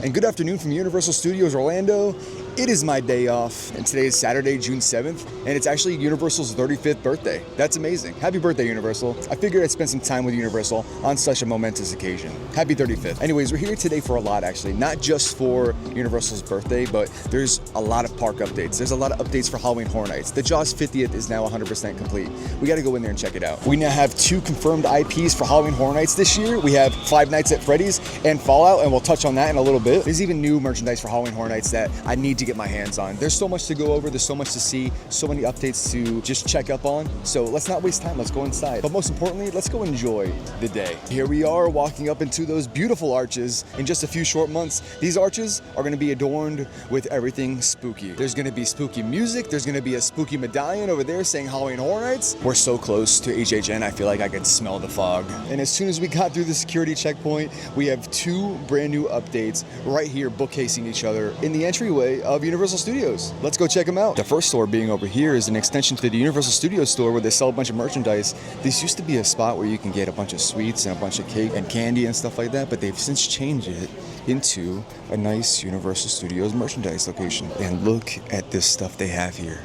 And good afternoon from Universal Studios Orlando. It is my day off, and today is Saturday, June 7th, and it's actually Universal's 35th birthday. That's amazing. Happy birthday, Universal. I figured I'd spend some time with Universal on such a momentous occasion. Happy 35th. Anyways, we're here today for a lot, actually. Not just for Universal's birthday, but there's a lot of park updates. There's a lot of updates for Halloween Horror Nights. The Jaws 50th is now 100% complete. We gotta go in there and check it out. We now have 2 confirmed IPs for Halloween Horror Nights this year. We have Five Nights at Freddy's and Fallout, and we'll touch on that in a little bit. There's even new merchandise for Halloween Horror Nights that I need to get my hands on. There's so much to go over, there's so much to see, so many updates to just check up on. So let's not waste time, let's go inside. But most importantly, let's go enjoy the day. Here we are walking up into those beautiful arches in just a few short months. These arches are gonna be adorned with everything spooky. There's gonna be spooky music, there's gonna be a spooky medallion over there saying Halloween Horror Nights. We're so close to HHN, I feel like I can smell the fog. And as soon as we got through the security checkpoint, we have 2 brand new updates right here bookcasing each other in the entryway of Universal Studios. Let's go check them out. The first store being over here is an extension to the Universal Studios store where they sell a bunch of merchandise. This used to be a spot where you can get a bunch of sweets and a bunch of cake and candy and stuff like that, but they've since changed it into a nice Universal Studios merchandise location. And look at this stuff they have here.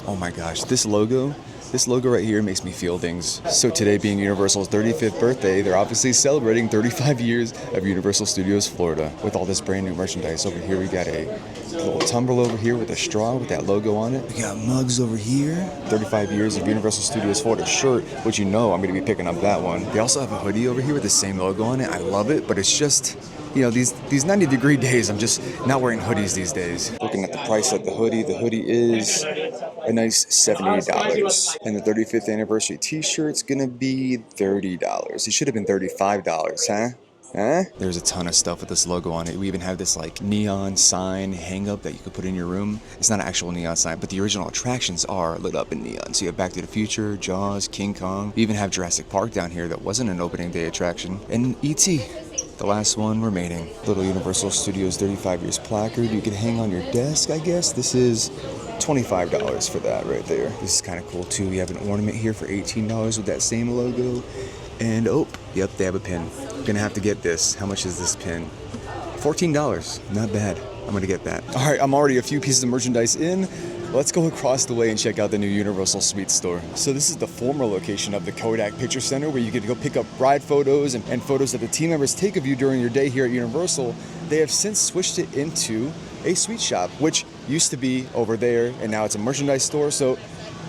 Oh my gosh, this logo right here makes me feel things. So today being Universal's 35th birthday, they're obviously celebrating 35 years of Universal Studios Florida with all this brand new merchandise. Over here we got a little tumbler over here with a straw with that logo on it. We got mugs over here. 35 years of Universal Studios Florida shirt, which you know I'm gonna be picking up that one. They also have a hoodie over here with the same logo on it. I love it, but it's just, you know, these 90-degree days, I'm just not wearing hoodies these days. Looking at the price of the hoodie is a nice $70. And the 35th anniversary t-shirt's gonna be $30. It should have been $35, huh? There's a ton of stuff with this logo on it. We even have this like neon sign hang up that you could put in your room. It's not an actual neon sign, but the original attractions are lit up in neon. So you have Back to the Future, Jaws, King Kong. We even have Jurassic Park down here that wasn't an opening day attraction. And E.T., the last one remaining. Little Universal Studios 35 years placard you can hang on your desk, I guess. This is $25 for that right there. This is kind of cool too. We have an ornament here for $18 with that same logo. And oh, yep, they have a pin. Gonna have to get this. How much is this pin? $14, not bad. I'm gonna get that. All right, I'm already a few pieces of merchandise in. Let's go across the way and check out the new Universal Suites store. So this is the former location of the Kodak Picture Center where you get to go pick up ride photos and photos that the team members take of you during your day here at Universal. They have since switched it into a sweet shop, which used to be over there, and now it's a merchandise store. So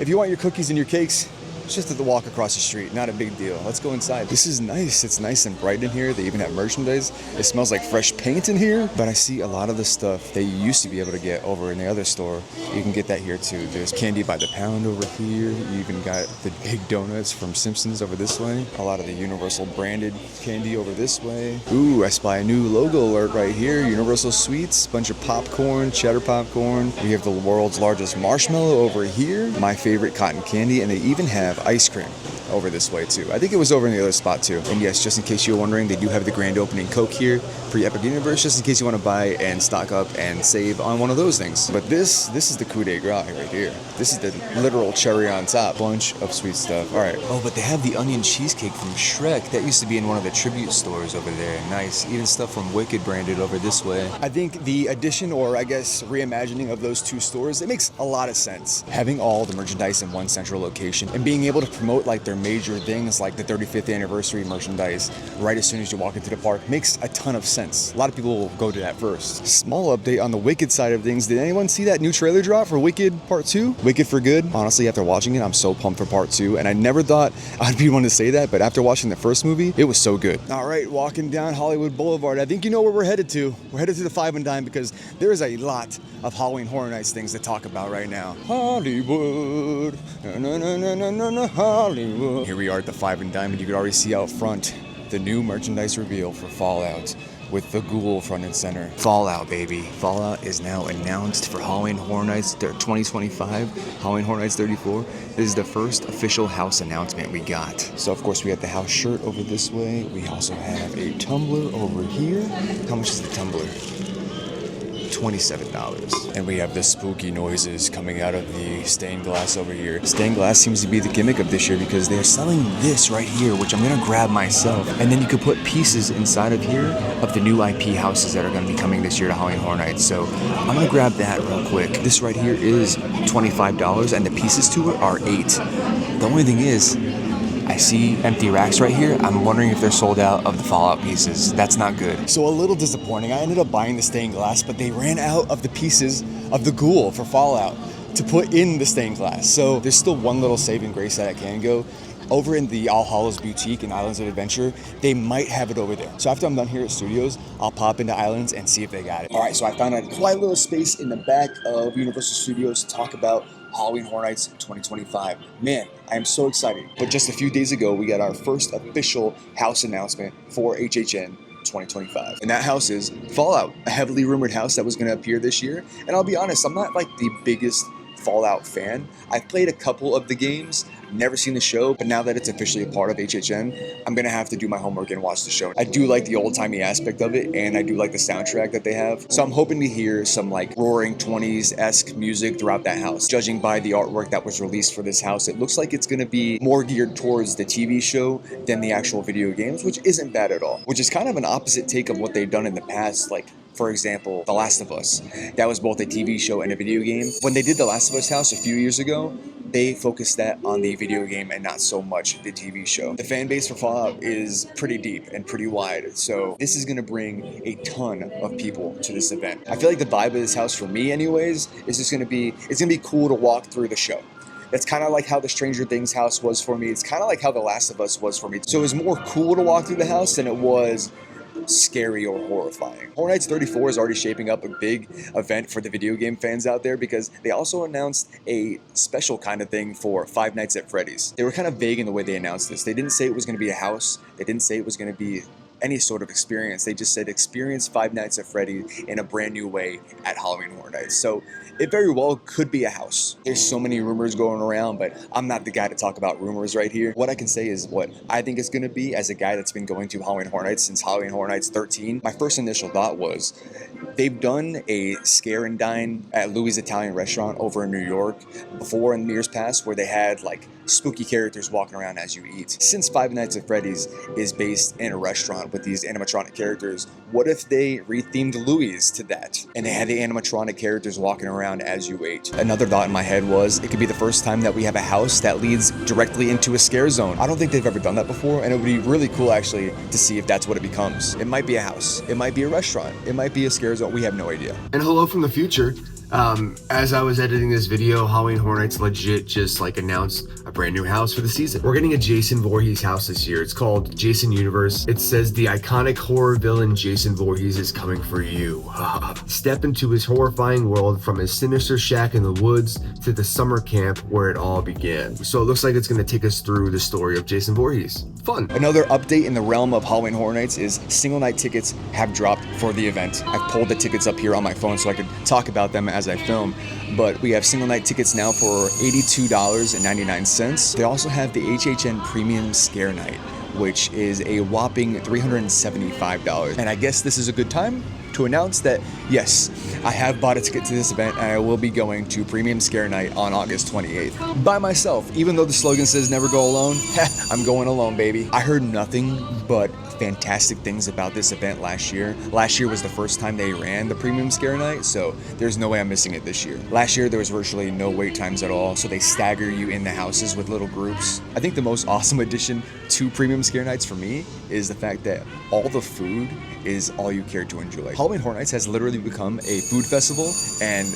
if you want your cookies and your cakes, it's just the walk across the street, not a big deal. Let's go inside. This is nice. It's nice and bright in here. They even have merchandise. It smells like fresh paint in here. But I see a lot of the stuff that you used to be able to get over in the other store. You can get that here too. There's candy by the pound over here. You even got the big donuts from Simpsons over this way. A lot of the Universal branded candy over this way. Ooh, I spy a new logo alert right here. Universal Sweets, bunch of popcorn, cheddar popcorn. We have the world's largest marshmallow over here. My favorite cotton candy, and they even have ice cream over this way too. I think it was over in the other spot too. And yes, just in case you were wondering, they do have the grand opening Coke here for Epic Universe, just in case you want to buy and stock up and save on one of those things. But this is the coup de grace right here. This is the literal cherry on top. Bunch of sweet stuff. All right. Oh, but they have the onion cheesecake from Shrek. That used to be in one of the tribute stores over there. Nice. Even stuff from Wicked branded over this way. I think the addition, or I guess reimagining of those 2 stores, it makes a lot of sense. Having all the merchandise in one central location and being able to promote like their major things like the 35th anniversary merchandise right as soon as you walk into the park makes a ton of sense. A lot of people will go to that first. Small update on the Wicked side of things. Did anyone see that new trailer drop for Wicked Part 2? Wicked for Good? Honestly, after watching it, I'm so pumped for Part 2, and I never thought I'd be one to say that, but after watching the first movie, it was so good. All right, walking down Hollywood Boulevard. I think you know where we're headed to. We're headed to the Five and Dime because there is a lot of Halloween Horror Nights things to talk about right now. Hollywood, na na na na na na Hollywood. Here we are at the Five and Dime, and you can already see out front the new merchandise reveal for Fallout with the ghoul front and center. Fallout, baby. Fallout is now announced for Halloween Horror Nights 2025, Halloween Horror Nights 34. This is the first official house announcement we got. So of course we have the house shirt over this way. We also have a tumbler over here. How much is the tumbler? $27. And we have the spooky noises coming out of the stained glass over here. Stained glass seems to be the gimmick of this year because they're selling this right here, which I'm gonna grab myself. And then you could put pieces inside of here of the new IP houses that are gonna be coming this year to Halloween Horror Nights. So I'm gonna grab that real quick. This right here is $25 and the pieces to it are $8. The only thing is, I see empty racks right here. I'm wondering if they're sold out of the Fallout pieces. That's not good. So a little disappointing. I ended up buying the stained glass, but they ran out of the pieces of the ghoul for Fallout to put in the stained glass. So there's still one little saving grace that I can go. Over in the All Hallows Boutique in Islands of Adventure, they might have it over there. So after I'm done here at Studios, I'll pop into Islands and see if they got it. All right, so I found a quiet little space in the back of Universal Studios to talk about Halloween Horror Nights 2025. Man, I am so excited. But just a few days ago, we got our first official house announcement for HHN 2025. And that house is Fallout, a heavily rumored house that was going to appear this year. And I'll be honest, I'm not like the biggest Fallout fan. I've played a couple of the games, never seen the show, but now that it's officially a part of HHN, I'm gonna have to do my homework and watch the show. I do like the old-timey aspect of it, and I do like the soundtrack that they have. So I'm hoping to hear some like roaring 20s-esque music throughout that house. Judging by the artwork that was released for this house, it looks like it's gonna be more geared towards the TV show than the actual video games, which isn't bad at all. Which is kind of an opposite take of what they've done in the past, like for example, The Last of Us. That was both a TV show and a video game. When they did The Last of Us house a few years ago, they focused that on the video game and not so much the TV show. The fan base for Fallout is pretty deep and pretty wide, so this is gonna bring a ton of people to this event. I feel like the vibe of this house, for me anyways, is just gonna be, it's gonna be cool to walk through the show. It's kind of like how the Stranger Things house was for me. It's kind of like how The Last of Us was for me. So it was more cool to walk through the house than it was scary or horrifying. Horror Nights 34 is already shaping up a big event for the video game fans out there because they also announced a special kind of thing for Five Nights at Freddy's. They were kind of vague in the way they announced this. They didn't say it was going to be a house. They didn't say it was going to be any sort of experience. They just said experience Five Nights at Freddy's in a brand new way at Halloween Horror Nights. So it very well could be a house. There's so many rumors going around, but I'm not the guy to talk about rumors right here. What I can say is what I think it's going to be as a guy that's been going to Halloween Horror Nights since Halloween Horror Nights 13. My first initial thought was they've done a scare and dine at Louis' Italian restaurant over in New York before in years past where they had like spooky characters walking around as you eat. Since Five Nights at Freddy's is based in a restaurant with these animatronic characters, what if they rethemed Louis to that and they had the animatronic characters walking around as you ate? Another thought in my head was it could be the first time that we have a house that leads directly into a scare zone. I don't think they've ever done that before, and it would be really cool actually to see if that's what it becomes. It might be a house, it might be a restaurant, it might be a scare zone, we have no idea. And hello from the future. As I was editing this video, Halloween Horror Nights legit just like announced a brand new house for the season. We're getting a Jason Voorhees house this year. It's called Jason Universe. It says the iconic horror villain Jason Voorhees is coming for you. Step into his horrifying world from his sinister shack in the woods to the summer camp where it all began. So it looks like it's gonna take us through the story of Jason Voorhees. Fun. Another update in the realm of Halloween Horror Nights is single night tickets have dropped for the event. I've pulled the tickets up here on my phone so I could talk about them as I film, but we have single night tickets now for $82.99. They also have the HHN Premium Scare Night, which is a whopping $375. And I guess this is a good time to announce that, yes, I have bought a ticket to this event and I will be going to Premium Scare Night on August 28th. By myself, even though the slogan says never go alone, I'm going alone, baby. I heard nothing but fantastic things about this event last year. Last year was the first time they ran the Premium Scare Night, so there's no way I'm missing it this year. Last year there was virtually no wait times at all, so they stagger you in the houses with little groups. I think the most awesome addition to Premium Scare Nights for me is the fact that all the food is all you care to enjoy. Halloween Horror Nights has literally become a food festival, and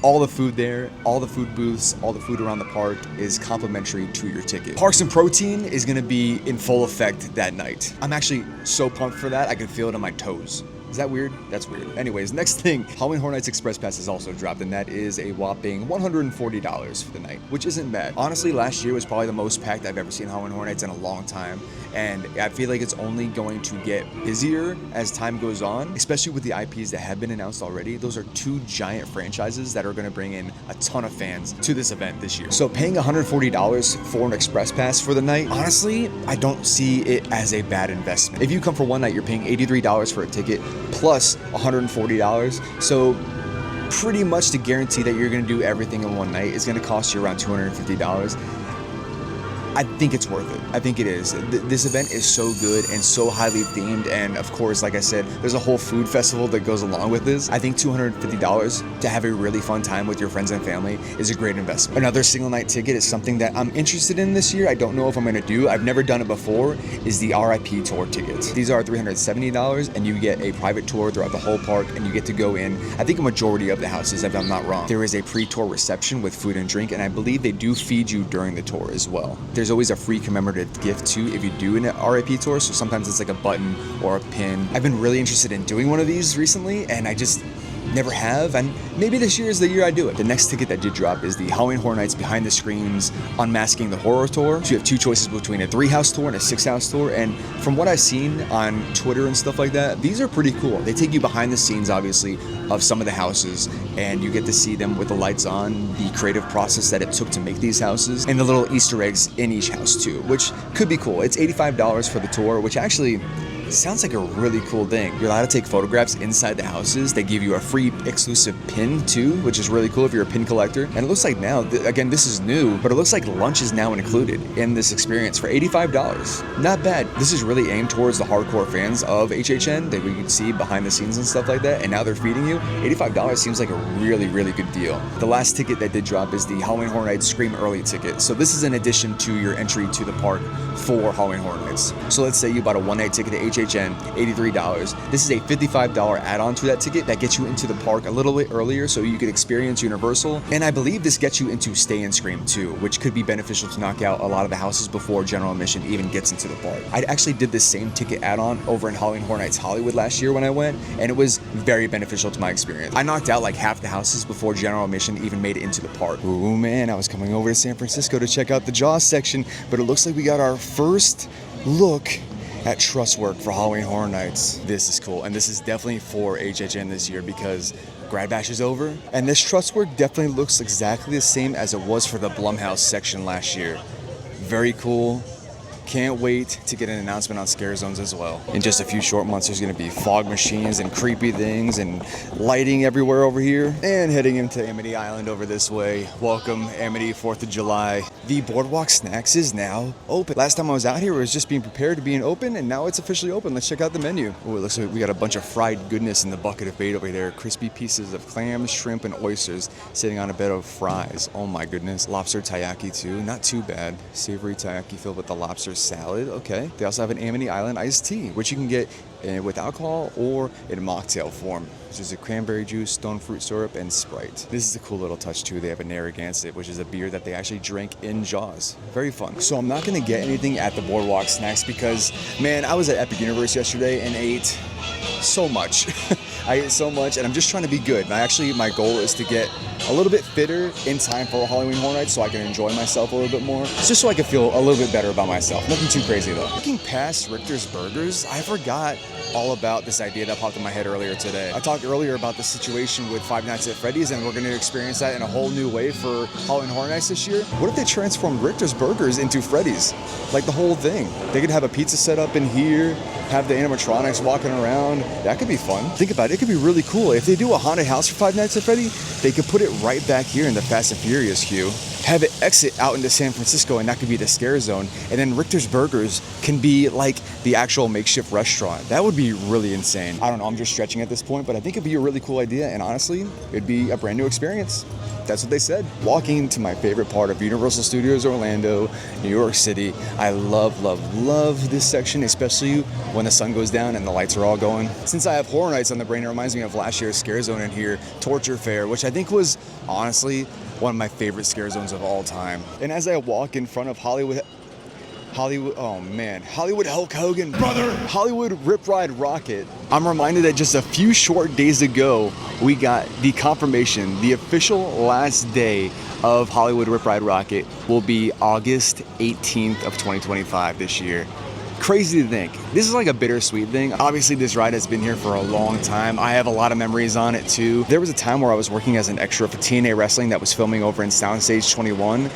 all the food there, all the food booths, all the food around the park is complimentary to your ticket. Parks and Protein is gonna be in full effect that night. I'm actually so pumped for that, I can feel it on my toes. Is that weird? That's weird. Anyways, next thing, Halloween Horror Nights Express Pass is also dropped, and that is a whopping $140 for the night, which isn't bad. Honestly, last year was probably the most packed I've ever seen Halloween Horror Nights in a long time, and I feel like it's only going to get busier as time goes on, especially with the IPs that have been announced already. Those are two giant franchises that are going to bring in a ton of fans to this event this year. So paying $140 for an Express Pass for the night, honestly, I don't see it as a bad investment. If you come for one night, you're paying $83 for a ticket plus $140. So pretty much to guarantee that you're going to do everything in one night is going to cost you around $250. I think it's worth it. I think it is. This event is so good and so highly themed, and of course, like I said, there's a whole food festival that goes along with this. I think $250 to have a really fun time with your friends and family is a great investment. Another single night ticket is something that I'm interested in this year. I don't know if I'm going to do. I've never done it before, is the RIP tour tickets. These are $370 and you get a private tour throughout the whole park, and you get to go in, I think, a majority of the houses, if I'm not wrong. There is a pre-tour reception with food and drink, and I believe they do feed you during the tour as well. There's always a free commemorative gift too if you do an RIP tour, so sometimes it's like a button or a pin. I've been really interested in doing one of these recently, and I just never have, and maybe this year is the year I do it. The next ticket that did drop is the Halloween Horror Nights Behind the Screens Unmasking the Horror Tour. So you have two choices between a 3-house tour and a 6-house tour, and from what I've seen on Twitter and stuff like that, these are pretty cool. They take you behind the scenes, obviously, of some of the houses, and you get to see them with the lights on, the creative process that it took to make these houses, and the little Easter eggs in each house too, which could be cool. It's $85 for the tour, which actually sounds like a really cool thing. You're allowed to take photographs inside the houses. They give you a free exclusive pin too, which is really cool if you're a pin collector. And it looks like now, again, this is new, but it looks like lunch is now included in this experience for $85. Not bad. This is really aimed towards the hardcore fans of HHN that we can see behind the scenes and stuff like that, and now they're feeding you. $85 seems like a really, really good deal. The last ticket that did drop is the Halloween Horror Nights Scream Early ticket. So this is in addition to your entry to the park for Halloween Horror Nights. So let's say you bought a one-night ticket to HHN, $83. This is a $55 add-on to that ticket that gets you into the park a little bit earlier so you could experience Universal. And I believe this gets you into Stay and Scream too, which could be beneficial to knock out a lot of the houses before general admission even gets into the park. I actually did this same ticket add-on over in Halloween Horror Nights Hollywood last year when I went, and it was very beneficial to my experience. I knocked out like half the houses before general admission even made it into the park. Ooh man, I was coming over to San Francisco to check out the Jaws section, but it looks like we got our first look at truss work for Halloween Horror Nights. This is cool, and this is definitely for HHN this year because Grad Bash is over, and this truss work definitely looks exactly the same as it was for the Blumhouse section last year. Very cool. Can't wait to get an announcement on Scare Zones as well. In just a few short months, there's gonna be fog machines and creepy things and lighting everywhere over here. And heading into Amity Island over this way. Welcome, Amity, 4th of July. The Boardwalk Snacks is now open. Last time I was out here, it was just being prepared to being open, and now it's officially open. Let's check out the menu. Oh, it looks like we got a bunch of fried goodness in the bucket of bait over there. Crispy pieces of clams, shrimp, and oysters sitting on a bed of fries. Oh my goodness. Lobster taiyaki too, not too bad. Savory taiyaki filled with the lobster salad. Okay. They also have an Amity Island iced tea, which you can get with alcohol or in mocktail form, which is a cranberry juice, stone fruit syrup, and Sprite. This is a cool little touch too. They have a Narragansett, which is a beer that they actually drink in Jaws. Very fun. So I'm not gonna get anything at the Boardwalk Snacks because, man, I was at Epic Universe yesterday and ate so much. I ate so much, and I'm just trying to be good. And my goal is to get a little bit fitter in time for Halloween Horror Nights so I can enjoy myself a little bit more. It's just so I can feel a little bit better about myself. Nothing too crazy though. Looking past Richter's Burgers, I forgot all about this idea that popped in my head earlier today. I talked earlier about the situation with Five Nights at Freddy's, and we're going to experience that in a whole new way for Halloween Horror Nights this year. What if they transformed Richter's Burgers into Freddy's? Like the whole thing. They could have a pizza set up in here, have the animatronics walking around. That could be fun. Think about it. It could be really cool. If they do a haunted house for Five Nights at Freddy, they could put it right back here in the Fast and Furious queue. Have it exit out into San Francisco, and that could be the Scare Zone. And then Richter's Burgers can be like the actual makeshift restaurant. That would be really insane. I don't know, I'm just stretching at this point, but I think it'd be a really cool idea. And honestly, it'd be a brand new experience. That's what they said. Walking to my favorite part of Universal Studios Orlando, New York City. I love, love, love this section, especially when the sun goes down and the lights are all going. Since I have Horror Nights on the brain, it reminds me of last year's Scare Zone in here, Torture Fair, which I think was honestly one of my favorite Scare Zones of all time. And as I walk in front of Hollywood Hulk Hogan, brother, Hollywood Rip Ride Rocket, I'm reminded that just a few short days ago, we got the confirmation, the official last day of Hollywood Rip Ride Rocket will be August 18th of 2025 this year. Crazy to think. This is like a bittersweet thing. Obviously, this ride has been here for a long time. I have a lot of memories on it too. There was a time where I was working as an extra for TNA Wrestling that was filming over in Soundstage 21.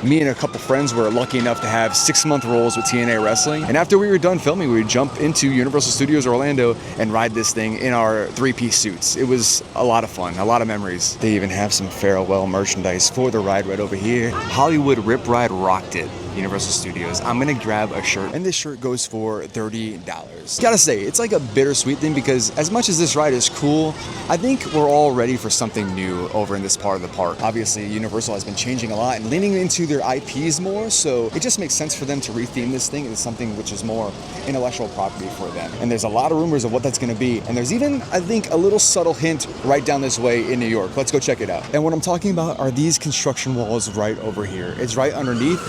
Me and a couple friends were lucky enough to have 6-month rolls with TNA Wrestling. And after we were done filming, we would jump into Universal Studios Orlando and ride this thing in our 3-piece suits. It was a lot of fun, a lot of memories. They even have some farewell merchandise for the ride right over here. Hollywood Rip Ride rocked it. Universal Studios. I'm gonna grab a shirt, and this shirt goes for $30. Gotta say, it's like a bittersweet thing because as much as this ride is cool, I think we're all ready for something new over in this part of the park. Obviously, Universal has been changing a lot and leaning into their IPs more, so it just makes sense for them to retheme this thing into something which is more intellectual property for them. And there's a lot of rumors of what that's gonna be, and there's even, I think, a little subtle hint right down this way in New York. Let's go check it out. And what I'm talking about are these construction walls right over here. It's right underneath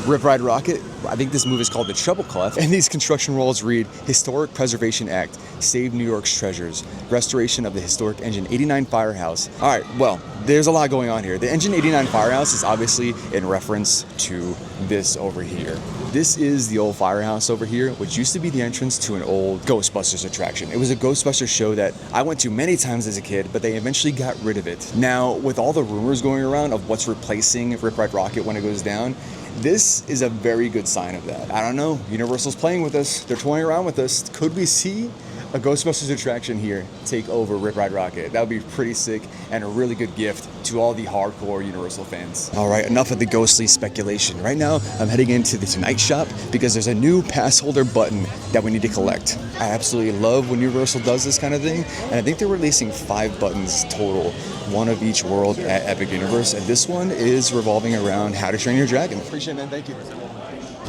Rip Ride Rocket. I think this move is called the Treble Clef. And these construction walls read, Historic Preservation Act, Save New York's Treasures, Restoration of the Historic Engine 89 Firehouse. All right, well, there's a lot going on here. The Engine 89 Firehouse is obviously in reference to this over here. This is the old firehouse over here, which used to be the entrance to an old Ghostbusters attraction. It was a Ghostbusters show that I went to many times as a kid, but they eventually got rid of it. Now, with all the rumors going around of what's replacing Rip Ride Rocket when it goes down, this is a very good sign of that. I don't know, Universal's playing with us. They're toying around with us. Could we see a Ghostbusters attraction here take over Rip Ride Rocket? That would be pretty sick and a really good gift to all the hardcore Universal fans. All right, enough of the ghostly speculation. Right now, I'm heading into the Tonight Shop because there's a new pass holder button that we need to collect. I absolutely love when Universal does this kind of thing, and I think they're releasing 5 buttons total, one of each world at Epic Universe, and this one is revolving around How to Train Your Dragon. Appreciate it, man. Thank you.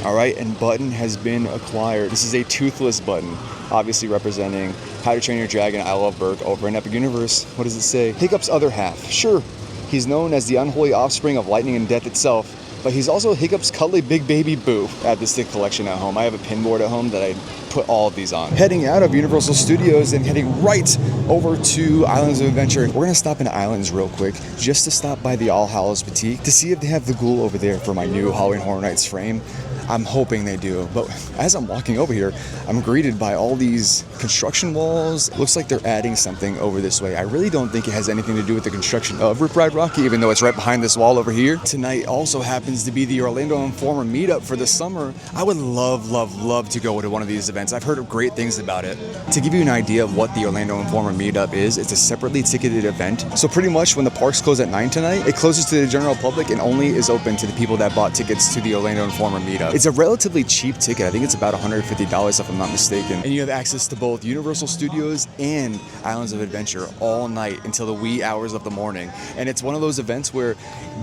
All right, and button has been acquired. This is a toothless button, obviously representing How to Train Your Dragon, I Love Burke over in Epic Universe. What does it say? Hiccup's other half. Sure, he's known as the unholy offspring of lightning and death itself, but he's also Hiccup's cuddly big baby boo. I have this thick collection at home. I have a pinboard at home that I put all of these on. Heading out of Universal Studios and heading right over to Islands of Adventure. We're gonna stop in Islands real quick just to stop by the All Hallows Boutique to see if they have the ghoul over there for my new Halloween Horror Nights frame. I'm hoping they do, but as I'm walking over here, I'm greeted by all these construction walls. Looks like they're adding something over this way. I really don't think it has anything to do with the construction of Rip Ride Rocket, even though it's right behind this wall over here. Tonight also happens to be the Orlando Informer meetup for the summer. I would love to go to one of these events. I've heard great things about it. To give you an idea of what the Orlando Informer meetup is, it's a separately ticketed event. So pretty much when the parks close at 9 tonight, it closes to the general public and only is open to the people that bought tickets to the Orlando Informer meetup. It's a relatively cheap ticket. I think it's about $150 if I'm not mistaken. And you have access to both Universal Studios and Islands of Adventure all night until the wee hours of the morning. And it's one of those events where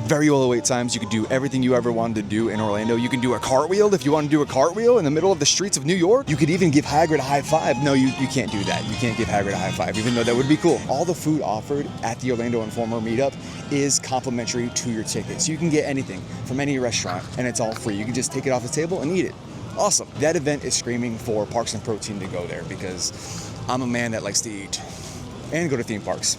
very low wait times. You could do everything you ever wanted to do in Orlando. You can do a cartwheel if you want to do a cartwheel in the middle of the streets of New York. You could even give Hagrid a high five. No, you can't do that. You can't give Hagrid a high five, even though that would be cool. All the food offered at the Orlando Informer meetup is complimentary to your ticket. So you can get anything from any restaurant and it's all free. You can just take it off the table and eat it. Awesome. That event is screaming for Parks and Protein to go there because I'm a man that likes to eat and go to theme parks.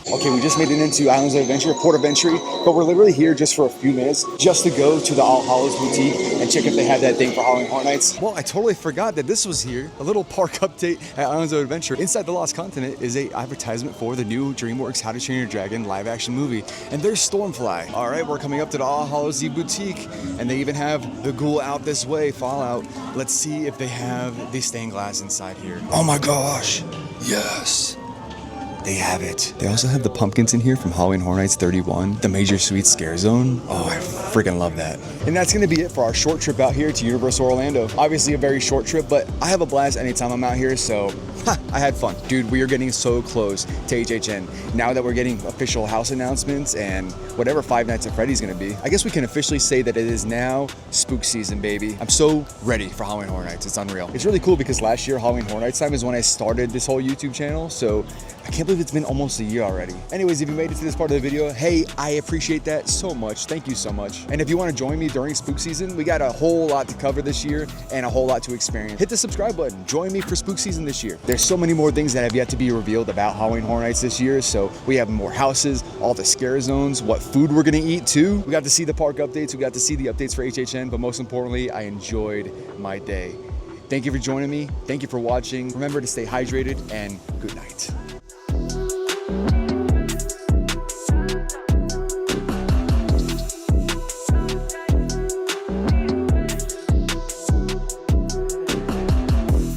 Okay, we just made it into Islands of Adventure, port of entry, but we're literally here just for a few minutes just to go to the All Hallows Boutique and check if they have that thing for Halloween Horror Nights. Well, I totally forgot that this was here. A little park update at Islands of Adventure. Inside the Lost Continent is a advertisement for the new DreamWorks How to Train Your Dragon live action movie. And there's Stormfly. All right, we're coming up to the All Hallows Boutique, and they even have the ghoul out this way, Fallout. Let's see if they have the stained glass inside here. Oh my gosh, yes. They have it. They also have the pumpkins in here from Halloween Horror Nights 31, the Major Suite Scare Zone. Oh, I freaking love that. And that's gonna be it for our short trip out here to Universal Orlando. Obviously a very short trip, but I have a blast anytime I'm out here, so I had fun. Dude, we are getting so close to HHN. Now that we're getting official house announcements and whatever Five Nights at Freddy's gonna be, I guess we can officially say that it is now spook season, baby. I'm so ready for Halloween Horror Nights. It's unreal. It's really cool because last year, Halloween Horror Nights time is when I started this whole YouTube channel, so I can't believe it's been almost a year already. Anyways, if you made it to this part of the video, hey, I appreciate that so much. Thank you so much. And if you want to join me during spook season, we got a whole lot to cover this year and a whole lot to experience. Hit the subscribe button. Join me for spook season this year. There's so many more things that have yet to be revealed about Halloween Horror Nights this year. So we have more houses, all the scare zones, what food we're gonna eat too. We got to see the park updates. We got to see the updates for HHN, but most importantly, I enjoyed my day. Thank you for joining me. Thank you for watching. Remember to stay hydrated and good night.